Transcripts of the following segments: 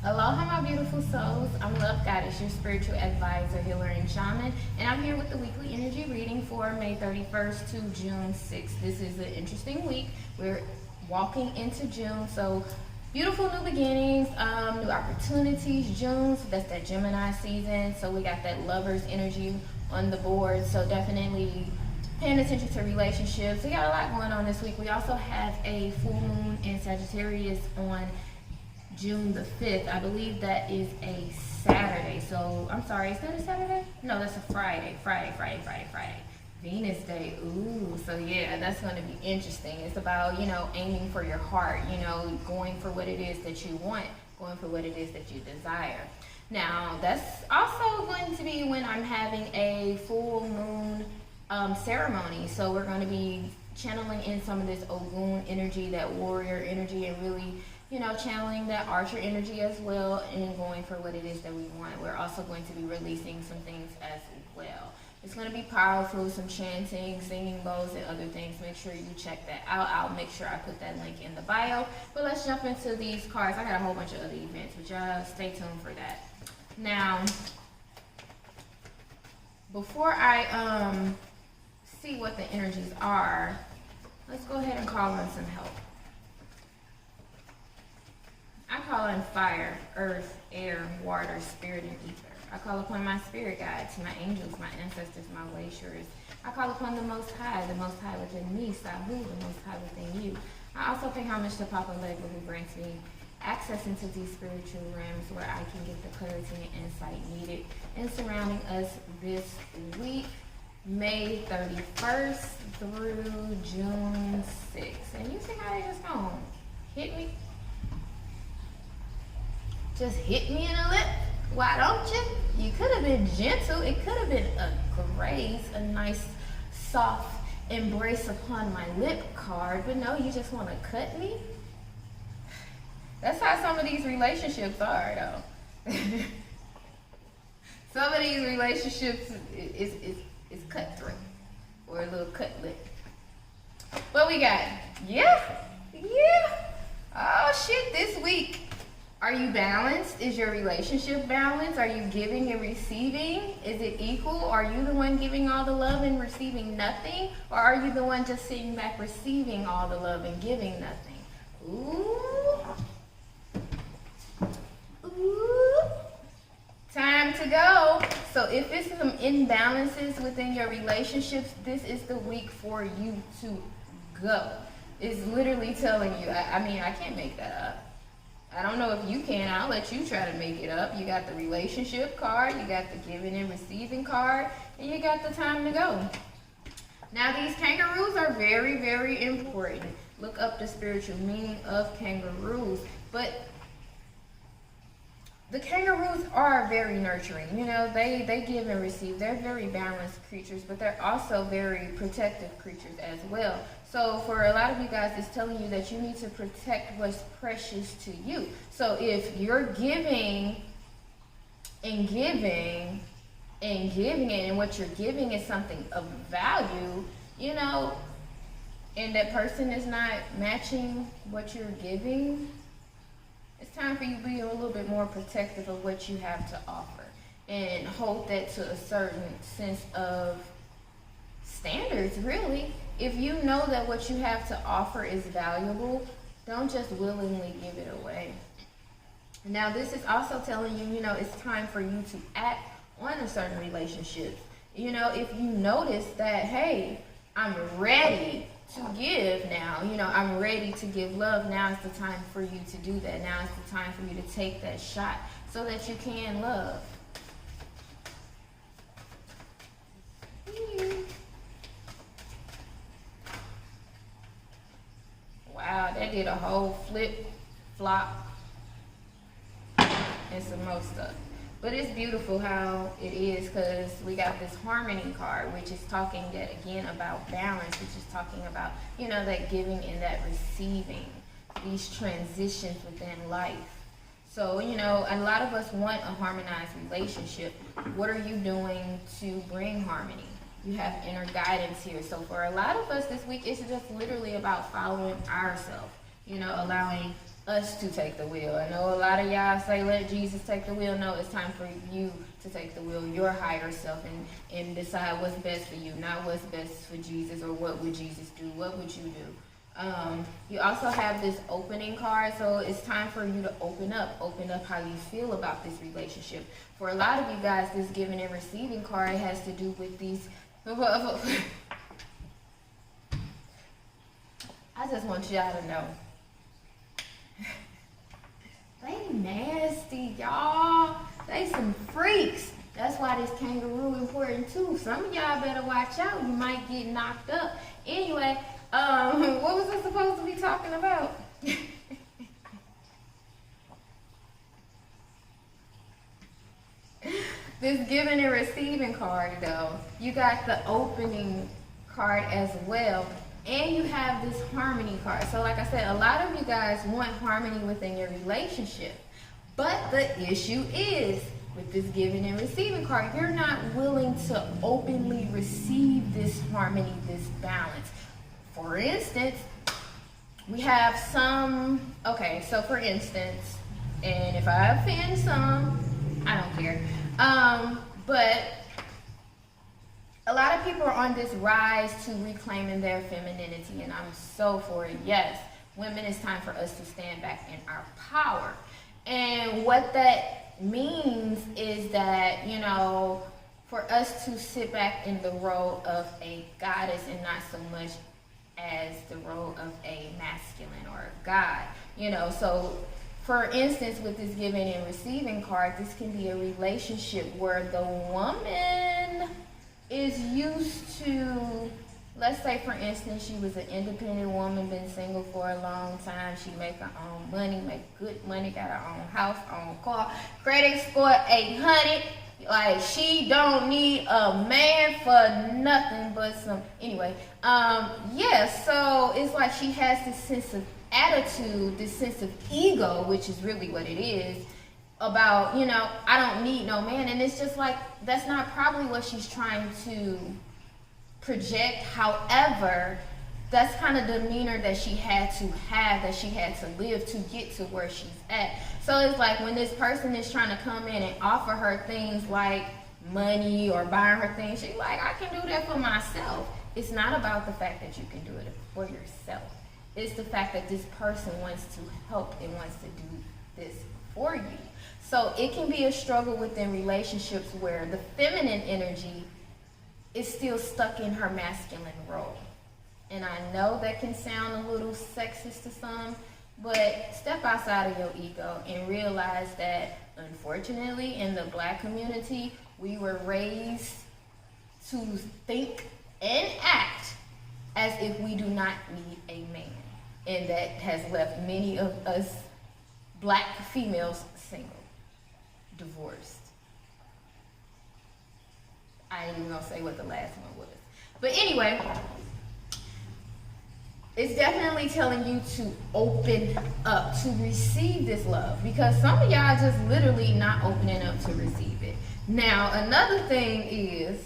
Aloha, my beautiful souls. I'm Love Goddess, your spiritual advisor, healer, and shaman, and I'm here with the weekly energy reading for May 31st to June 6th. This is an interesting week. We're walking into June, so beautiful new beginnings, new opportunities. June, so that's that Gemini season, so we got that lover's energy on the board, so definitely paying attention to relationships. We got a lot going on this week. We also have a full moon in Sagittarius on June the 5th. I believe that is a Saturday. So, I'm sorry, is that a Saturday? No, that's a Friday. Friday. Venus Day. Ooh, so yeah, that's going to be interesting. It's about, aiming for your heart, going for what it is that you want, going for what it is that you desire. Now, that's also going to be when I'm having a full moon ceremony. So we're going to be channeling in some of this Ogun energy, that warrior energy, and really channeling that archer energy as well, and going for what it is that we want. We're also going to be releasing some things as well. It's going to be powerful, some chanting, singing bowls, and other things. Make sure you check that out. I'll make sure I put that link in the bio. But let's jump into these cards. I got a whole bunch of other events, but y'all stay tuned for that. Now, before I see what the energies are, let's go ahead and call on some help. I call on fire, earth, air, water, spirit, and ether. I call upon my spirit guides, my angels, my ancestors, my wayshurers. I call upon the Most High within me, Sahu, the Most High within you. I also pay homage to Papa Legba, who grants me access into these spiritual realms where I can get the clarity and insight needed. And surrounding us this week, May 31st through June 6th. And you see how they just gonna hit me? Just hit me in the lip. Why don't you? You could have been gentle. It could have been a grace, a nice, soft embrace upon my lip card. But no, you just want to cut me? That's how some of these relationships are, though. Some of these relationships is cutthroat, or a little cut lip. What we got? Yeah. Oh, shit, this week. Are you balanced? Is your relationship balanced? Are you giving and receiving? Is it equal? Are you the one giving all the love and receiving nothing? Or are you the one just sitting back receiving all the love and giving nothing? Ooh. Time to go. So if it's some imbalances within your relationships, this is the week for you to go. It's literally telling you, I can't make that up. I don't know if you can. I'll let you try to make it up. You got the relationship card, you got the giving and receiving card, and you got the time to go. Now, these kangaroos are very, very important. Look up the spiritual meaning of kangaroos. But the kangaroos are very nurturing. They give and receive. They're very balanced creatures, but they're also very protective creatures as well. So for a lot of you guys, it's telling you that you need to protect what's precious to you. So if you're giving and giving and giving it, and what you're giving is something of value, and that person is not matching what you're giving, it's time for you to be a little bit more protective of what you have to offer, and hold that to a certain sense of standards, really. If you know that what you have to offer is valuable, don't just willingly give it away. Now, this is also telling you, it's time for you to act on a certain relationship. If you notice that, hey, I'm ready to give now, I'm ready to give love, now is the time for you to do that. Now is the time for you to take that shot so that you can love. Wow, that did a whole flip, flop, and some more stuff. But it's beautiful how it is, because we got this harmony card, which is talking that again about balance, which is talking about, that giving and that receiving, these transitions within life. So, a lot of us want a harmonized relationship. What are you doing to bring harmony? You have inner guidance here. So for a lot of us this week, it's just literally about following ourselves, allowing us to take the wheel. I know a lot of y'all say let Jesus take the wheel. No, it's time for you to take the wheel, your higher self, and decide what's best for you, not what's best for Jesus or what would Jesus do, what would you do. You also have this opening card, so it's time for you to open up how you feel about this relationship. For a lot of you guys, this giving and receiving card has to do with these I just want y'all to know. They nasty, y'all. They some freaks. That's why this kangaroo important too. Some of y'all better watch out. You might get knocked up. Anyway, what was I supposed to be talking about? This giving and receiving card though. You got the opening card as well. And you have this harmony card. So like I said, a lot of you guys want harmony within your relationship. But the issue is, with this giving and receiving card, you're not willing to openly receive this harmony, this balance. For instance, we have some, okay, so for instance, and if I offend some, I don't care. But a lot of people are on this rise to reclaiming their femininity, and I'm so for it. Yes, women, it's time for us to stand back in our power. And what that means is that, you know, for us to sit back in the role of a goddess and not so much as the role of a masculine or a god. You know, so for instance, with this giving and receiving card, this can be a relationship where the woman is used to, let's say for instance, she was an independent woman, been single for a long time, she make her own money, make good money, got her own house, own car, credit score 800, like she don't need a man for nothing but some, anyway, yeah, so it's like she has this sense of attitude, this sense of ego, which is really what it is, about, you know, I don't need no man. And it's just like, that's not probably what she's trying to project. However, that's kind of the demeanor that she had to have, that she had to live to get to where she's at. So it's like when this person is trying to come in and offer her things like money or buying her things, she's like, I can do that for myself. It's not about the fact that you can do it for yourself. It's the fact that this person wants to help and wants to do this for you. So it can be a struggle within relationships where the feminine energy is still stuck in her masculine role. And I know that can sound a little sexist to some, but step outside of your ego and realize that, unfortunately, in the Black community, we were raised to think and act as if we do not need a man. And that has left many of us Black females single, divorced. I ain't even gonna say what the last one was. But anyway, it's definitely telling you to open up to receive this love, because some of y'all just literally not opening up to receive it. Now, another thing is,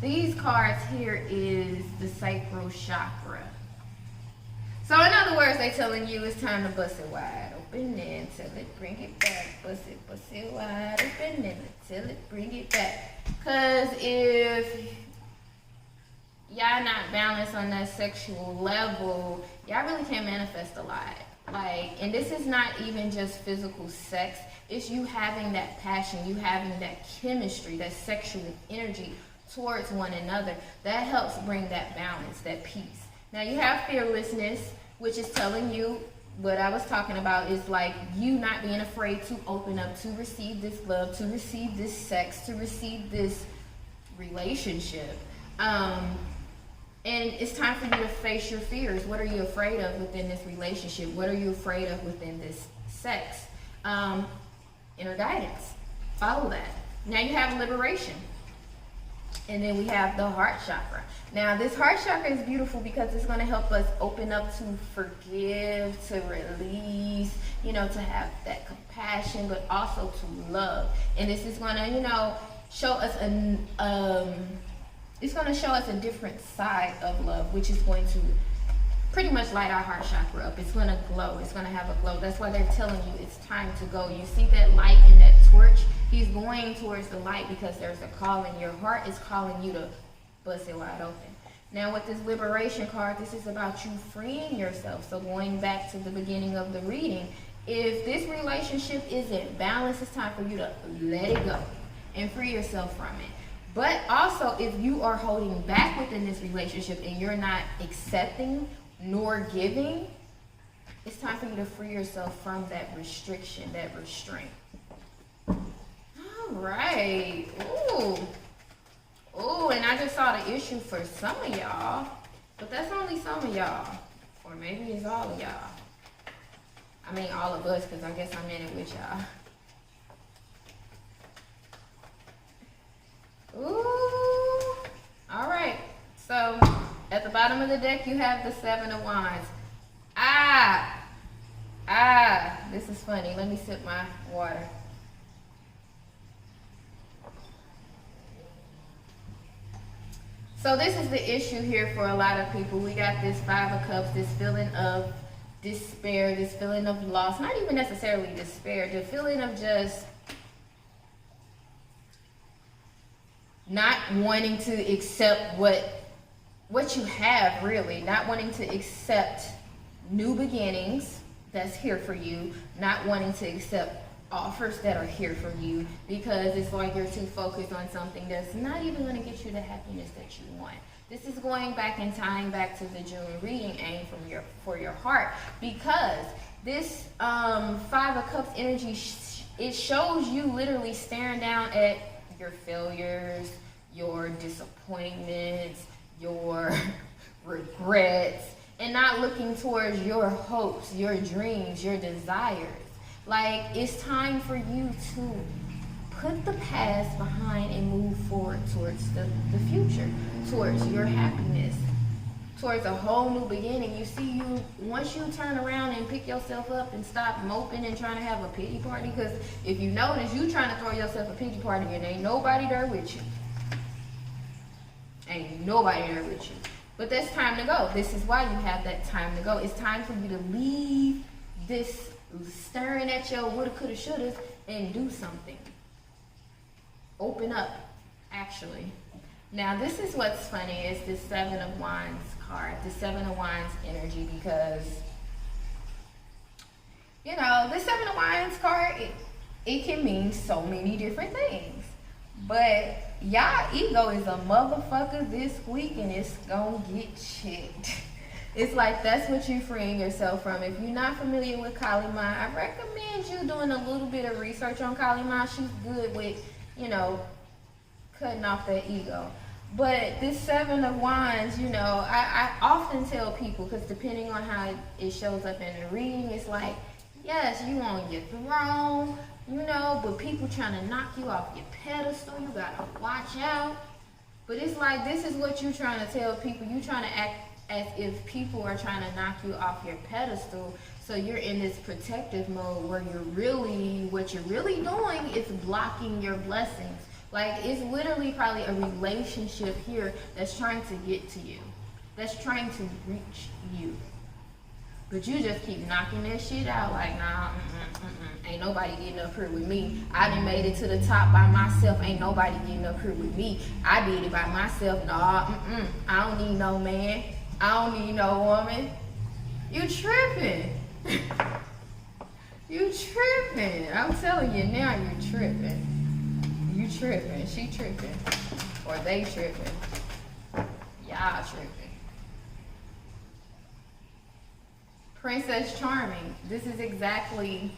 these cards here is the Sacral Chakra. So in other words, they telling you it's time to bust it wide open and till it bring it back. Bust it wide open and till it bring it back. Because if y'all not balanced on that sexual level, y'all really can't manifest a lot. Like, and this is not even just physical sex. It's you having that passion, you having that chemistry, that sexual energy towards one another. That helps bring that balance, that peace. Now you have fearlessness, which is telling you what I was talking about, is like you not being afraid to open up, to receive this love, to receive this sex, to receive this relationship. And it's time for you to face your fears. What are you afraid of within this relationship? What are you afraid of within this sex? Inner guidance. Follow that. Now you have liberation. And then we have the heart chakra. Now this heart chakra is beautiful because it's going to help us open up to forgive, to release, you know, to have that compassion, but also to love. And this is going to, you know, show us it's going to show us a different side of love, which is going to pretty much light our heart chakra up. It's going to glow. It's going to have a glow. That's why they're telling you it's time to go. You see that light in that torch? He's going towards the light because there's a calling. Your heart is calling you to bust it wide open. Now with this liberation card, this is about you freeing yourself. So going back to the beginning of the reading, if this relationship isn't balanced, it's time for you to let it go and free yourself from it. But also, if you are holding back within this relationship and you're not accepting nor giving, it's time for you to free yourself from that restriction, that restraint. All right. Ooh, and I just saw the issue for some of y'all, but that's only some of y'all, or maybe it's all of y'all. I mean all of us, because I guess I'm in it with y'all. Ooh. All right. So at the bottom of the deck, you have the 7 of Wands. This is funny. Let me sip my water. So this is the issue here for a lot of people. We got this 5 of Cups, this feeling of despair, this feeling of loss. Not even necessarily despair, the feeling of just not wanting to accept what you have, really. Not wanting to accept new beginnings that's here for you. Not wanting to accept offers that are here for you, because it's like you're too focused on something that's not even going to get you the happiness that you want. This is going back and tying back to the June reading, aim for your heart, because this 5 of Cups energy, it shows you literally staring down at your failures, your disappointments, your regrets, and not looking towards your hopes, your dreams, your desires. Like, it's time for you to put the past behind and move forward towards the future, towards your happiness, towards a whole new beginning. You see, once you turn around and pick yourself up and stop moping and trying to have a pity party, because if you notice, you trying to throw yourself a pity party and ain't nobody there with you. Ain't nobody there with you. But that's time to go. This is why you have that time to go. It's time for you to leave this staring at your woulda, coulda, shouldas and do something. Open up, actually. Now, this is what's funny, is the 7 of Wands card, the 7 of Wands energy, because, you know, the 7 of Wands card, it can mean so many different things. But y'all ego is a motherfucker this week, and it's gonna get checked. It's like that's what you're freeing yourself from. If you're not familiar with Kali Ma, I recommend you doing a little bit of research on Kali Ma. She's good with, you know, cutting off that ego. But this 7 of Wands, you know, I often tell people, because depending on how it shows up in the reading, it's like, yes, you on your throne, you know, but people trying to knock you off your pedestal. You gotta watch out. But it's like, this is what you're trying to tell people. You trying to act as if people are trying to knock you off your pedestal. So you're in this protective mode where what you're really doing is blocking your blessings. Like, it's literally probably a relationship here that's trying to get to you, that's trying to reach you. But you just keep knocking that shit out like, nah, ain't nobody getting up here with me. I done made it to the top by myself. Ain't nobody getting up here with me. I did it by myself. Nah, I don't need no man. I don't need no woman. You tripping. You tripping. I'm telling you now, you tripping. You tripping. She tripping. Or they tripping. Y'all tripping. Princess Charming. This is exactly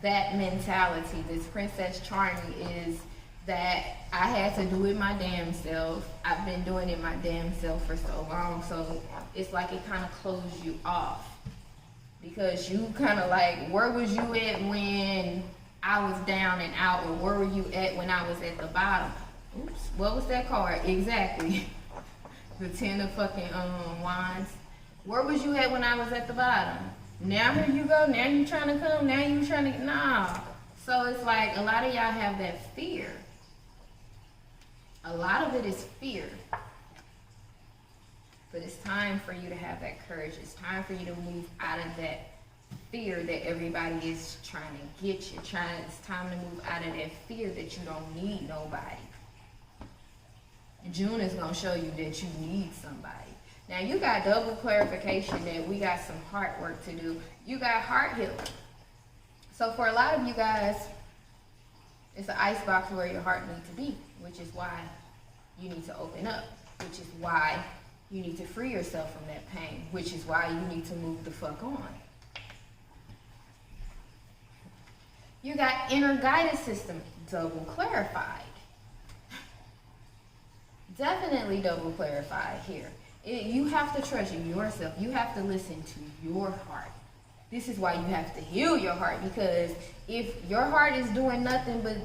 that mentality. This Princess Charming is that I had to do it my damn self. I've been doing it my damn self for so long. So it's like it kind of closed you off. Because you kind of like, where was you at when I was down and out? Or where were you at when I was at the bottom? Oops, what was that card? Exactly. The 10 of fucking Wands. Where was you at when I was at the bottom? Now here you go. Now you trying to come. Now you trying to, nah. So it's like a lot of y'all have that fear A lot of it is fear. But it's time for you to have that courage. It's time for you to move out of that fear that everybody is trying to get you. It's time to move out of that fear that you don't need nobody. June is going to show you that you need somebody. Now, you got double clarification that we got some heart work to do. You got heart healing. So for a lot of you guys, it's an icebox where your heart needs to be, which is why you need to open up, which is why you need to free yourself from that pain, which is why you need to move the fuck on. You got inner guidance system, double clarified. Definitely double clarified here. You have to trust yourself. You have to listen to your heart. This is why you have to heal your heart, because if your heart is doing nothing but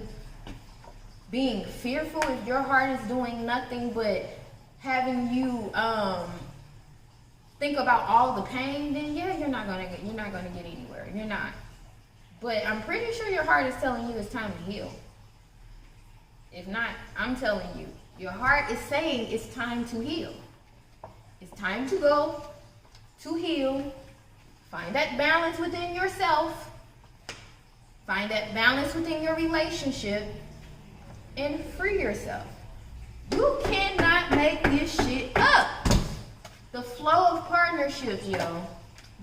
being fearful, if your heart is doing nothing but having you think about all the pain, then yeah, you're not gonna get anywhere. You're not. But I'm pretty sure your heart is telling you it's time to heal. If not, I'm telling you, your heart is saying it's time to heal. It's time to go to heal. Find that balance within yourself. Find that balance within your relationship and free yourself. You cannot make this shit up. The flow of partnerships, yo.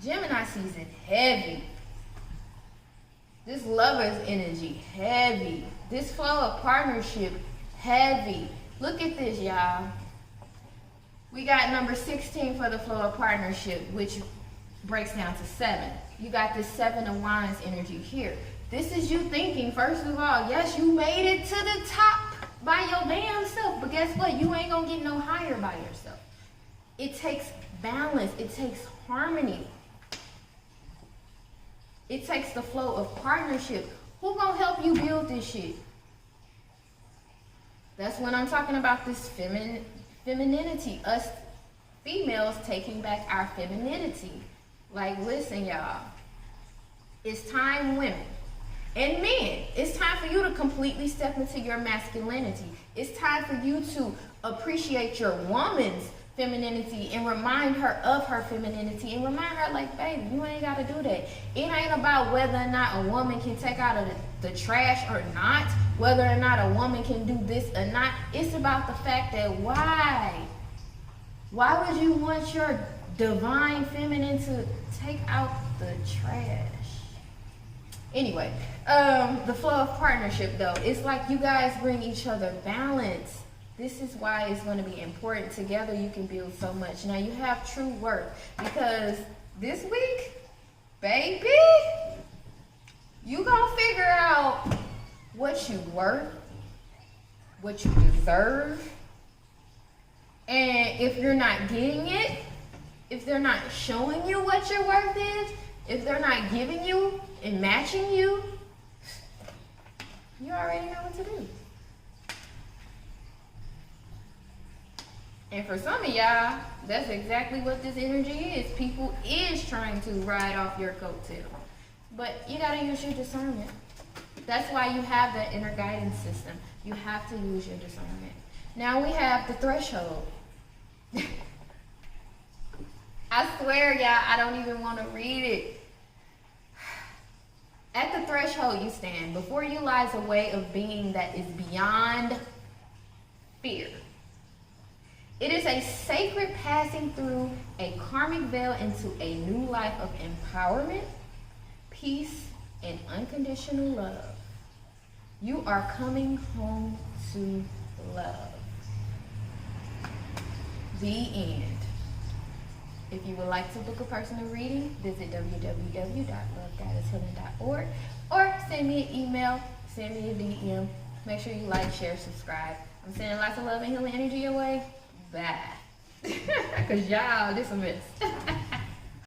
Gemini season, heavy. This lover's energy, heavy. This flow of partnership, heavy. Look at this, y'all. We got number 16 for the flow of partnership, which breaks down to 7. You got this 7 of Wands energy here. This is you thinking, first of all, yes, you made it to the top by your damn self, but guess what? You ain't gonna get no higher by yourself. It takes balance. It takes harmony. It takes the flow of partnership. Who gonna help you build this shit? That's when I'm talking about this femininity. Us females taking back our femininity. Like, listen, y'all. It's time, women and men, it's time for you to completely step into your masculinity. It's time for you to appreciate your woman's femininity and remind her of her femininity and remind her, like, baby, you ain't got to do that. It ain't about whether or not a woman can take out of the trash or not, whether or not a woman can do this or not. It's about the fact that why would you want your divine feminine to take out the trash? Anyway, the flow of partnership, though, it's like you guys bring each other balance. This is why it's going to be important. Together you can build so much. Now you have true worth, because this week, baby, you gonna figure out what you worth, what you deserve, and if you're not getting it, if they're not showing you what your worth is, if they're not giving you and matching you, you already know what to do. And for some of y'all, that's exactly what this energy is. People is trying to ride off your coattail. But you gotta use your discernment. That's why you have that inner guidance system. You have to use your discernment. Now we have the threshold. I swear, y'all, I don't even want to read it. At the threshold you stand. Before you lies a way of being that is beyond fear. It is a sacred passing through a karmic veil into a new life of empowerment, peace, and unconditional love. You are coming home to love. The end. If you would like to book a personal reading, visit www.lovegoddesshealing.org or send me an email, send me a DM. Make sure you like, share, subscribe. I'm sending lots of love and healing energy your way. Bye. Because y'all, this a mess.